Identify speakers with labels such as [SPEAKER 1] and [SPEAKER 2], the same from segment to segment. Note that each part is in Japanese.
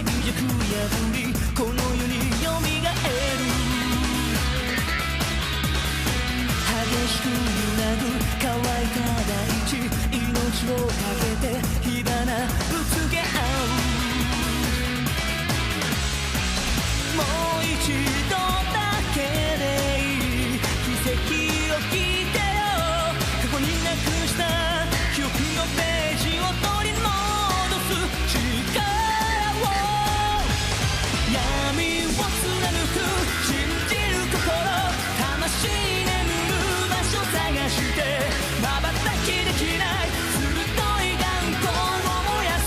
[SPEAKER 1] 弱破りこの世によみがえる激しく揺らぐ乾いた大地命をかけて火花ぶつけ合うもう一度だけでいい奇跡を聞いてよ過去になくした記憶のページを取り戻す力を闇を貫く信じる心魂眠る場所探して瞬きできない鋭い眼光を燃やす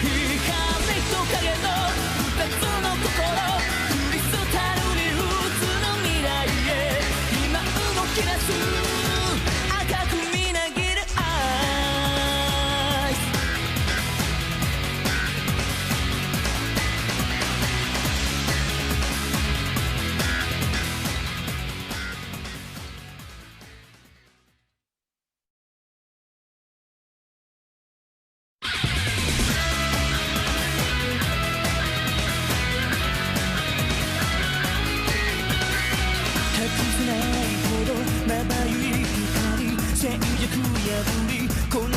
[SPEAKER 1] 光と影の二つの心クリスタルに映る未来へ今動き出す赤くみなぎるアイス隠せないほどまばゆい光静寂破りこの